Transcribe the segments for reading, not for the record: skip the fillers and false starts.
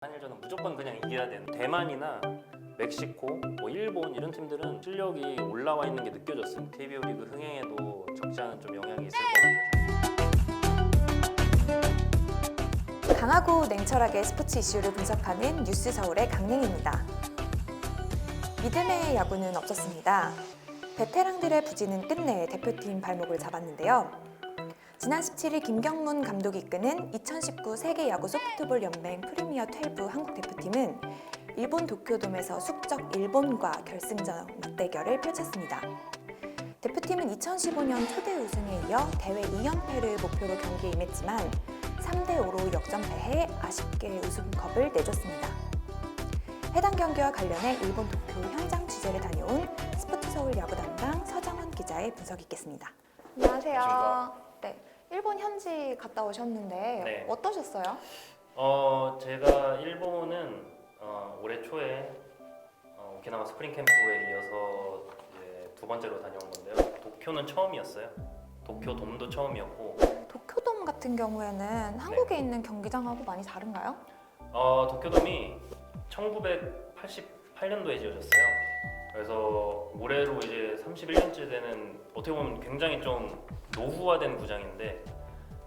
한일전은 무조건 그냥 이겨야 되는, 대만이나 멕시코, 뭐 일본 이런 팀들은 실력이 올라와 있는 게 느껴졌어요. KBO 리그 흥행에도 적지 않은 좀 영향이 있을 거라고 생각합니다. 강하고 냉철하게 스포츠 이슈를 분석하는 뉴스 서울의 강릉입니다. 믿음의 야구는 없었습니다. 베테랑들의 부진은 끝내 대표팀 발목을 잡았는데요. 지난 17일 김경문 감독이 이끄는 2019 세계 야구 소프트볼 연맹 프리미어 12 한국 대표팀은 일본 도쿄돔에서 숙적 일본과 결승전 맞대결을 펼쳤습니다. 대표팀은 2015년 초대 우승에 이어 대회 2연패를 목표로 경기에 임했지만 3대5로 역전패해 아쉽게 우승컵을 내줬습니다. 해당 경기와 관련해 일본 도쿄 현장 취재를 다녀온 스포츠 서울 야구 담당 서정원 기자의 분석이 있겠습니다. 안녕하세요. 네, 일본 현지 갔다 오셨는데 네. 어떠셨어요? 제가 일본은 올해 초에 오키나와 스프링 캠프에 이어서 이제 두 번째로 다녀온 건데요. 도쿄는 처음이었어요. 도쿄 돔도 처음이었고, 도쿄돔 같은 경우에는 한국에 있는 경기장하고 많이 다른가요? 도쿄돔이 1988년도에 지어졌어요. 그래서 올해로 이제 31년째 되는, 어떻게 보면 굉장히 좀 노후화된 구장인데,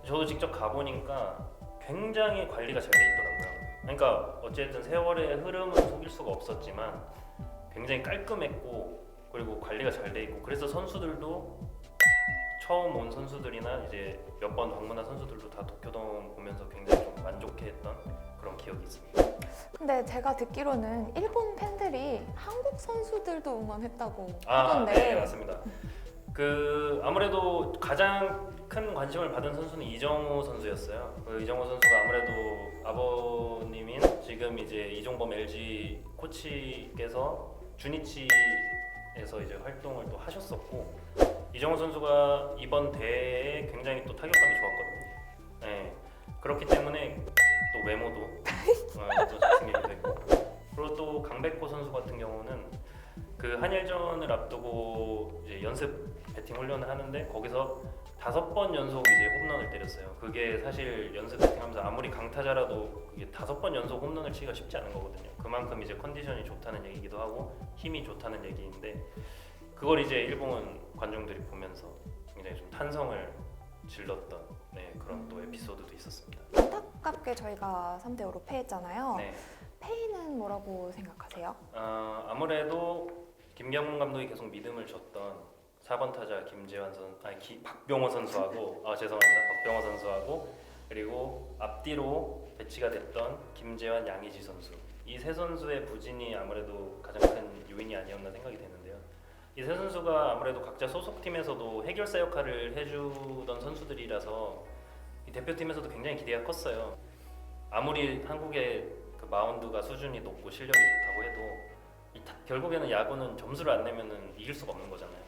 저도 직접 가보니까 굉장히 관리가 잘 돼 있더라고요. 그러니까 어쨌든 세월의 흐름은 속일 수가 없었지만 굉장히 깔끔했고, 그리고 관리가 잘 돼 있고, 그래서 선수들도 처음 온 선수들이나 이제 몇 번 방문한 선수들도 다 도쿄돔 보면서 굉장히 좀 만족해했던 그런 기억이 있습니다. 근데 제가 듣기로는 일본 팬들이 한국 선수들도 응원했다고 네, 하던데 맞습니다. 아무래도 가장 큰 관심을 받은 선수는 이정우 선수였어요. 이정우 선수가 아무래도 아버님인 지금 이제 이종범 LG 코치께서 주니치에서 이제 활동을 또 하셨었고, 이정우 선수가 이번 대회에 굉장히 또 타격감이 좋았거든요. 네, 그렇기 때문에 또 외모도 또 잘생기기도 했고, 그리고 또 강백호 선수 같은 경우는 그 한일전을 앞두고 이제 연습 배팅 훈련을 하는데 거기서 5번 연속 이제 홈런을 때렸어요. 그게 사실 연습 배팅하면서 아무리 강타자라도 그게 5번 연속 홈런을 치기가 쉽지 않은 거거든요. 그만큼 이제 컨디션이 좋다는 얘기기도 하고 힘이 좋다는 얘기인데, 그걸 이제 일본 관중들이 보면서 굉장히 좀 탄성을 질렀던 그런 또 에피소드도 있었습니다. 안타깝게 저희가 3대5로 패했잖아요. 네. 패인은 뭐라고 생각하세요? 아무래도 김경문 감독이 계속 믿음을 줬던 4번 타자 박병호 선수하고 죄송합니다. 박병호 선수하고, 그리고 앞뒤로 배치가 됐던 김재환, 양의지 선수, 이 세 선수의 부진이 아무래도 가장 큰 요인이 아니었나 생각이 되는데요. 이 세 선수가 아무래도 각자 소속팀에서도 해결사 역할을 해주던 선수들이라서 이 대표팀에서도 굉장히 기대가 컸어요. 아무리 한국의 그 마운드가 수준이 높고 실력이 좋다고 해도 결국에는 야구는 점수를 안 내면은 이길 수가 없는 거잖아요.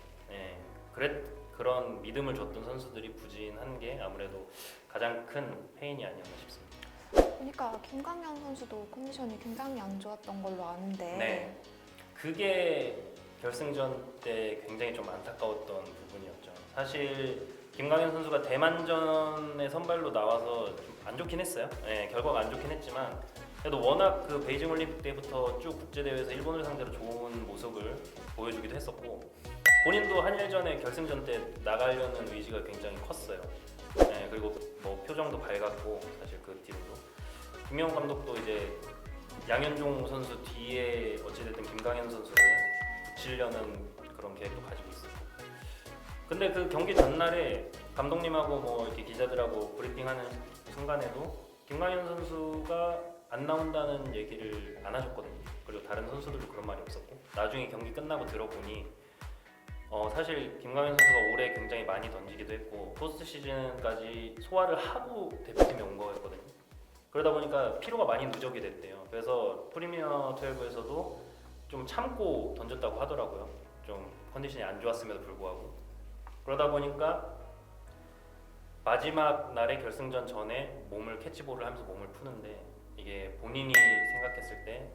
그런 믿음을 줬던 선수들이 부진한 게 아무래도 가장 큰 페인이 아니었나 싶습니다. 보니까 김광현 선수도 컨디션이 굉장히 안 좋았던 걸로 아는데 네, 그게 결승전 때 굉장히 좀 안타까웠던 부분이었죠. 사실 김광현 선수가 대만전에 선발로 나와서 좀 안 좋긴 했어요. 결과가 안 좋긴 했지만 그래도 워낙 그 베이징 올림픽 때부터 쭉 국제대회에서 일본을 상대로 좋은 모습을 보여주기도 했었고, 본인도 한일전에 결승전 때 나가려는 의지가 굉장히 컸어요. 그리고 뭐 표정도 밝았고, 사실 그 뒤로도 김명훈 감독도 이제 양현종 선수 뒤에 어찌됐든 김광현 선수를 붙이려는 그런 계획도 가지고 있었고, 근데 그 경기 전날에 감독님하고 뭐 이렇게 기자들하고 브리핑하는 순간에도 김광현 선수가 안 나온다는 얘기를 안 하셨거든요. 그리고 다른 선수들도 그런 말이 없었고, 나중에 경기 끝나고 들어보니 사실 김광현 선수가 올해 굉장히 많이 던지기도 했고 포스트 시즌까지 소화를 하고 대표팀에 온 거였거든요. 그러다 보니까 피로가 많이 누적이 됐대요. 그래서 프리미어 12에서도 좀 참고 던졌다고 하더라고요. 좀 컨디션이 안 좋았음에도 불구하고. 그러다 보니까 마지막 날의 결승전 전에 캐치볼을 하면서 몸을 푸는데, 이게 본인이 생각했을 때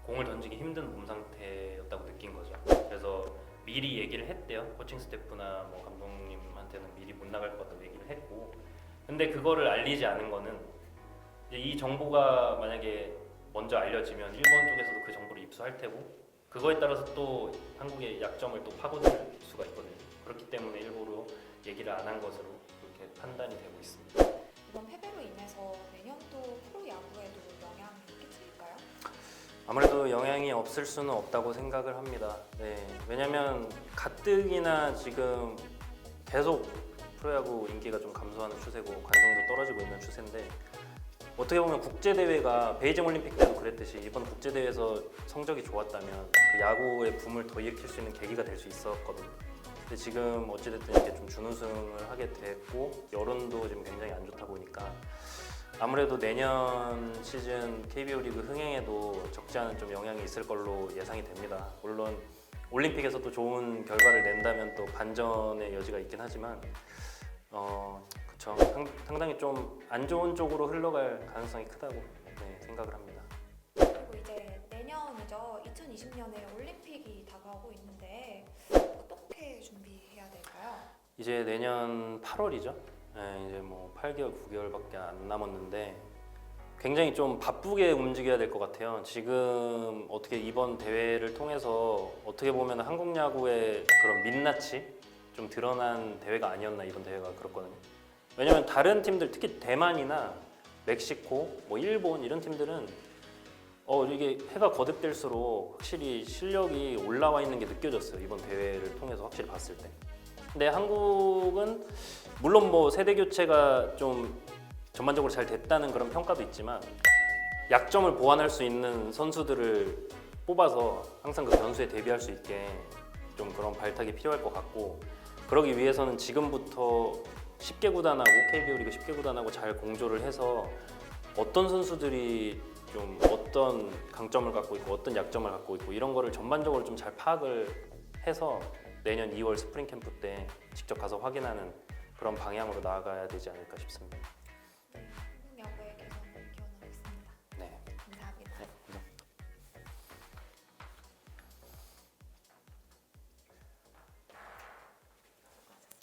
공을 던지기 힘든 몸 상태였다고 느낀 거죠. 그래서 미리 얘기를 했대요. 코칭 스태프나 뭐 감독님한테는 미리 못 나갈 것 같다고 얘기를 했고, 근데 그거를 알리지 않은 거는, 이 정보가 만약에 먼저 알려지면 일본 쪽에서도 그 정보를 입수할 테고 그거에 따라서 또 한국의 약점을 또 파고들 수가 있거든요. 그렇기 때문에 일부러 얘기를 안 한 것으로 그렇게 판단이 되고 있습니다. 이번 패배로 인해서 내년도 프로야구에도 영향이 끼칠까요? 아무래도 영향이 없을 수는 없다고 생각을 합니다. 네, 왜냐면 가뜩이나 지금 계속 프로야구 인기가 좀 감소하는 추세고 관중도 떨어지고 있는 추세인데 어떻게 보면 국제대회가 베이징 올림픽 때도 그랬듯이 이번 국제대회에서 성적이 좋았다면 그 야구의 붐을 더 일으킬 수 있는 계기가 될 수 있었거든요. 근데 지금 어찌됐든 이렇게 좀 준우승을 하게 됐고 여론도 지금 굉장히 안 좋다 보니까 아무래도 내년 시즌 KBO 리그 흥행에도 적지 않은 좀 영향이 있을 걸로 예상이 됩니다. 물론 올림픽에서도 좋은 결과를 낸다면 또 반전의 여지가 있긴 하지만 그쵸. 상당히 좀 안 좋은 쪽으로 흘러갈 가능성이 크다고 생각을 합니다. 그리고 이제 내년이죠. 2020년에 올림픽이 다가오고 있는데 어떻게 준비해야 될까요? 이제 내년 8월이죠. 이제 뭐 8개월, 9개월밖에 안 남았는데 굉장히 좀 바쁘게 움직여야 될 것 같아요. 지금 어떻게 이번 대회를 통해서 어떻게 보면 한국 야구의 그런 민낯이 좀 드러난 대회가 아니었나 이번 대회가 그렇거든요. 왜냐면 다른 팀들 특히 대만이나 멕시코, 뭐 일본 이런 팀들은 이게 해가 거듭될수록 확실히 실력이 올라와 있는 게 느껴졌어요. 이번 대회를 통해서 확실히 봤을 때. 근데 한국은 물론 뭐 세대 교체가 좀 전반적으로 잘 됐다는 그런 평가도 있지만 약점을 보완할 수 있는 선수들을 뽑아서 항상 그 변수에 대비할 수 있게 좀 그런 발탁이 필요할 것 같고 그러기 위해서는 지금부터 10개 구단하고 KBO 리그 10개 구단하고 잘 공조를 해서 어떤 선수들이 좀 어떤 강점을 갖고 있고 어떤 약점을 갖고 있고 이런 거를 전반적으로 좀 잘 파악을 해서 내년 2월 스프링 캠프 때 직접 가서 확인하는 그런 방향으로 나아가야 되지 않을까 싶습니다.